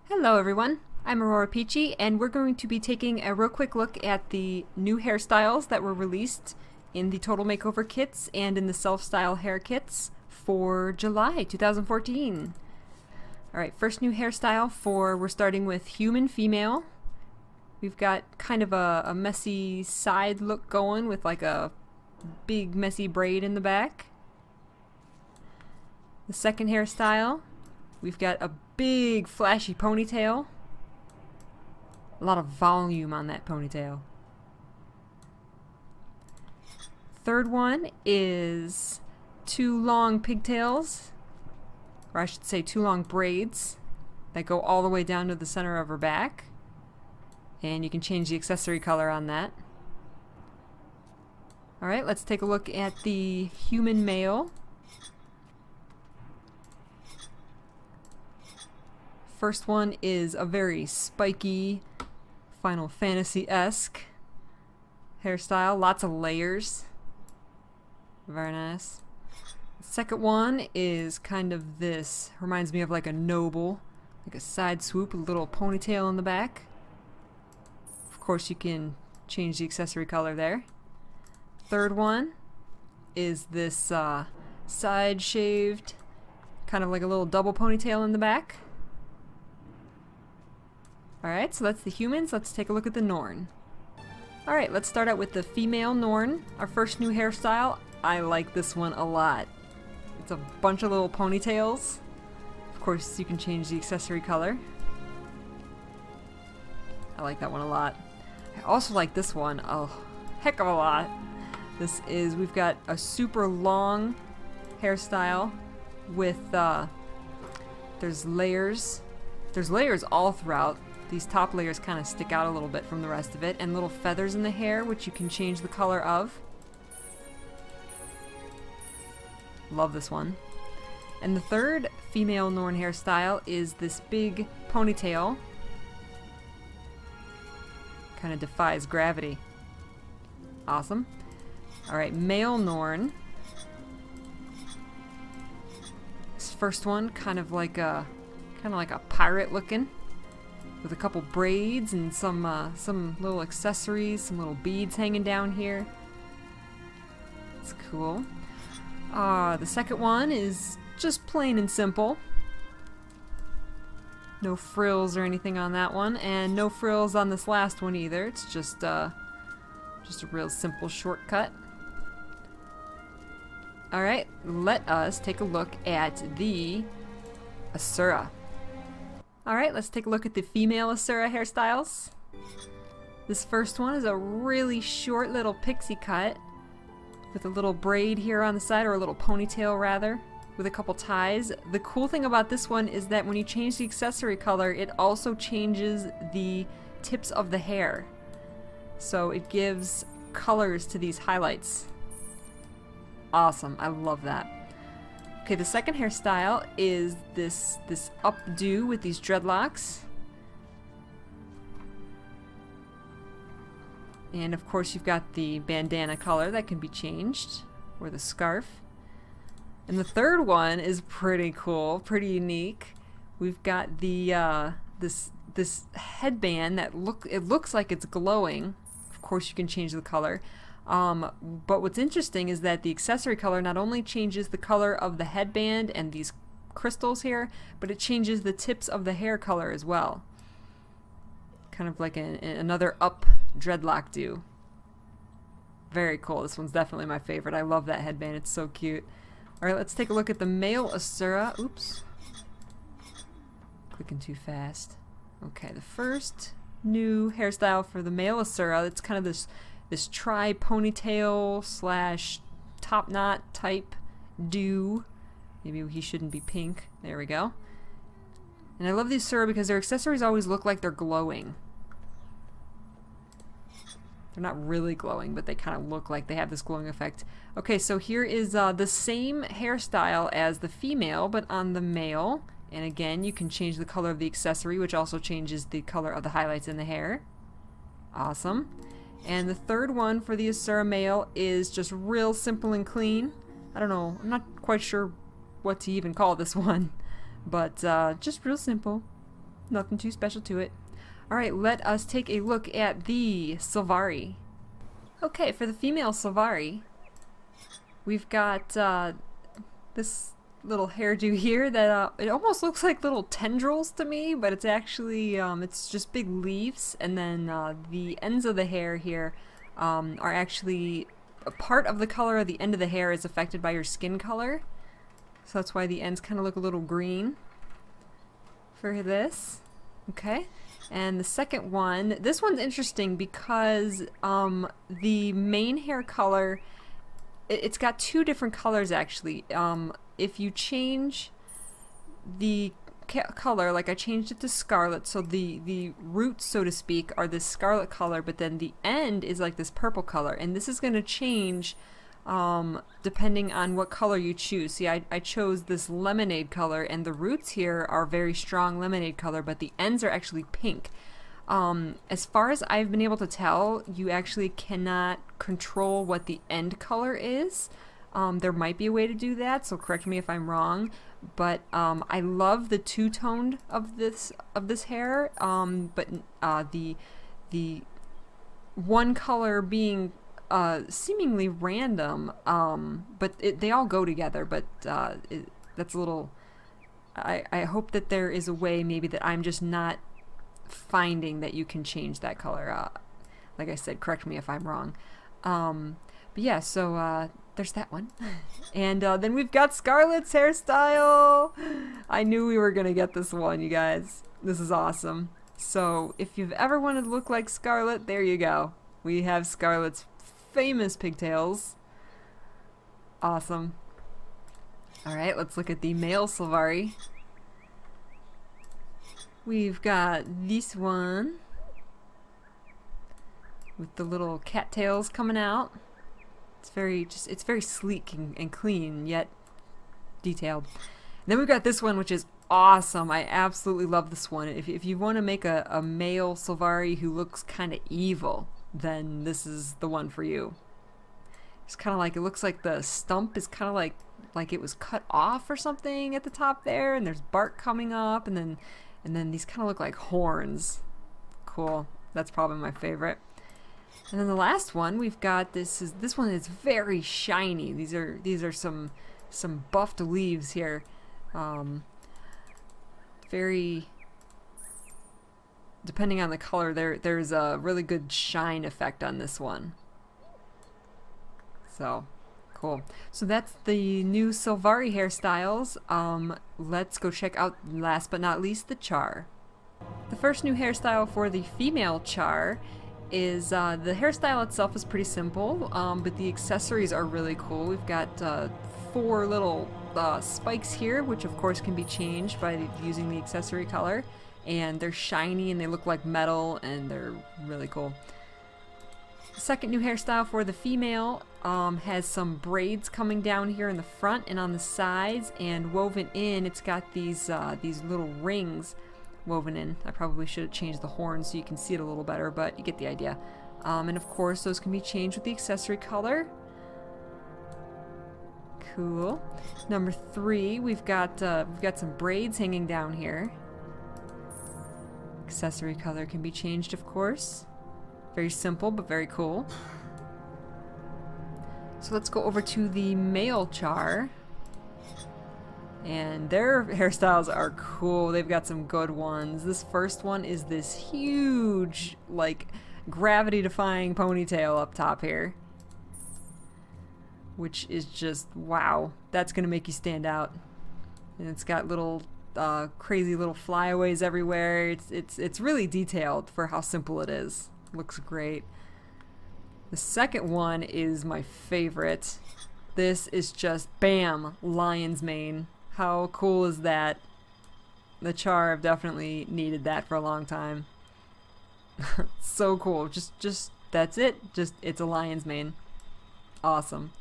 Hello everyone, I'm AuroraPeachy and we're going to be taking a real quick look at the new hairstyles that were released in the Total Makeover kits and in the self-style hair kits for July 2014. Alright, first new hairstyle we're starting with human female. We've got kind of a messy side look going with like a big messy braid in the back. The second hairstyle, we've got a big flashy ponytail. A lot of volume on that ponytail. Third one is two long pigtails, or I should say two long braids that go all the way down to the center of her back. And you can change the accessory color on that. Alright, let's take a look at the human male. First one is a very spiky, Final Fantasy-esque hairstyle. Lots of layers. Very nice. The second one is kind of this. Reminds me of like a noble. Like a side swoop, a little ponytail in the back. Of course you can change the accessory color there. Third one is this side shaved, kind of like a little double ponytail in the back. Alright, so that's the humans. Let's take a look at the Norn. Alright, let's start out with the female Norn. Our first new hairstyle. I like this one a lot. It's a bunch of little ponytails. Of course, you can change the accessory color. I like that one a lot. I also like this one a heck of a lot. We've got a super long hairstyle with, there's layers. There's layers all throughout. These top layers kind of stick out a little bit from the rest of it, and little feathers in the hair, which you can change the color of. Love this one. And the third female Norn hairstyle is this big ponytail. Kind of defies gravity. Awesome. Alright, male Norn. This first one, kind of like a pirate looking, with a couple braids and some little accessories, some little beads hanging down here. It's cool. The second one is just plain and simple. No frills or anything on that one, and no frills on this last one either. It's just a real simple shortcut. Alright, let us take a look at the Asura. Alright, let's take a look at the female Asura hairstyles. This first one is a really short little pixie cut with a little braid here on the side, or a little ponytail rather, with a couple ties. The cool thing about this one is that when you change the accessory color, it also changes the tips of the hair. So it gives colors to these highlights. Awesome, I love that. Okay, the second hairstyle is this updo with these dreadlocks. And of course you've got the bandana color that can be changed, or the scarf. And the third one is pretty cool, pretty unique. We've got the this headband that looks like it's glowing. Of course you can change the color. But what's interesting is that the accessory color not only changes the color of the headband and these crystals here, but it changes the tips of the hair color as well. Kind of like another up dreadlock do. Very cool. This one's definitely my favorite. I love that headband. It's so cute. Alright, let's take a look at the male Asura. Oops. Clicking too fast. Okay, the first new hairstyle for the male Asura, it's kind of this tri-ponytail slash top knot type do. Maybe he shouldn't be pink. There we go. And I love these Asura because their accessories always look like they're glowing. They're not really glowing, but they kind of look like they have this glowing effect. Okay, so here is the same hairstyle as the female, but on the male. And again, you can change the color of the accessory, which also changes the color of the highlights in the hair. Awesome. And the third one for the Asura male is just real simple and clean. I don't know, I'm not quite sure what to even call this one, but just real simple. Nothing too special to it. Alright, let us take a look at the Sylvari. Okay, for the female Sylvari, we've got this little hairdo here that it almost looks like little tendrils to me, but it's actually it's just big leaves, and then the ends of the hair here are actually a part of the color of the end of the hair is affected by your skin color, so that's why the ends kind of look a little green for this. Okay, and the second one, this one's interesting because the main hair color, it's got two different colors actually. If you change the color, like I changed it to Scarlett, so the roots, so to speak, are this scarlet color, but then the end is like this purple color, and this is going to change depending on what color you choose. See, I chose this lemonade color, and the roots here are very strong lemonade color, but the ends are actually pink. As far as I've been able to tell, you actually cannot control what the end color is. There might be a way to do that, so correct me if I'm wrong, but I love the two-toned of this hair, but the one color being seemingly random, but they all go together, but that's a little, I hope that there is a way maybe that I'm just not finding that you can change that color. Like I said, correct me if I'm wrong. But yeah, so there's that one. And then we've got Scarlett's hairstyle. I knew we were gonna get this one, you guys. This is awesome. So if you've ever wanted to look like Scarlett, there you go. We have Scarlett's famous pigtails. Awesome. Alright, let's look at the male Sylvari. We've got this one with the little cattails coming out. It's very sleek and clean, yet detailed. And then we've got this one, which is awesome. I absolutely love this one. If you want to make a male Sylvari who looks kind of evil, then this is the one for you. It's kind of like, it looks like the stump is kind of like it was cut off or something at the top there, and there's bark coming up, and then these kind of look like horns. Cool. That's probably my favorite. And then the last one we've got, this one is very shiny. These are some buffed leaves here. Very, depending on the color, there's a really good shine effect on this one. So cool. So that's the new Sylvari hairstyles. Let's go check out, last but not least, the Charr. The first new hairstyle for the female Charr is the hairstyle itself is pretty simple, but the accessories are really cool. We've got 4 little spikes here, which of course can be changed by using the accessory color, and they're shiny and they look like metal, and they're really cool. The second new hairstyle for the female has some braids coming down here in the front and on the sides, and woven in, it's got these little rings woven in. I probably should have changed the horns so you can see it a little better, but you get the idea. And of course those can be changed with the accessory color. Cool. Number 3, we've got some braids hanging down here. Accessory color can be changed, of course. Very simple but very cool. So let's go over to the male Charr. And their hairstyles are cool. They've got some good ones. This first one is this huge, like, gravity-defying ponytail up top here, which is just, wow. That's gonna make you stand out. And it's got little crazy little flyaways everywhere. It's really detailed for how simple it is. Looks great. The second one is my favorite. This is just, bam, lion's mane. How cool is that? The Charr have definitely needed that for a long time. So cool. Just that's it. Just, it's a lion's mane. Awesome.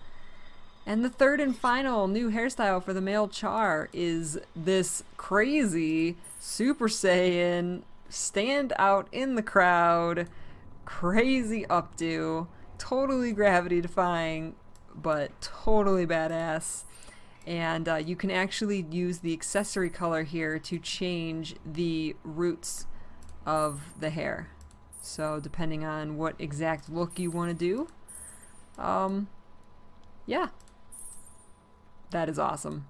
And the third and final new hairstyle for the male Charr is this crazy Super Saiyan stand out in the crowd, crazy updo, totally gravity defying, but totally badass. And you can actually use the accessory color here to change the roots of the hair. So depending on what exact look you want to do. Yeah. That is awesome.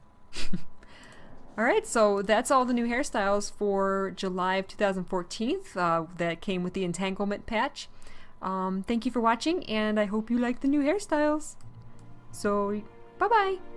Alright, so that's all the new hairstyles for July of 2014 that came with the entanglement patch. Thank you for watching, and I hope you like the new hairstyles. So, bye-bye!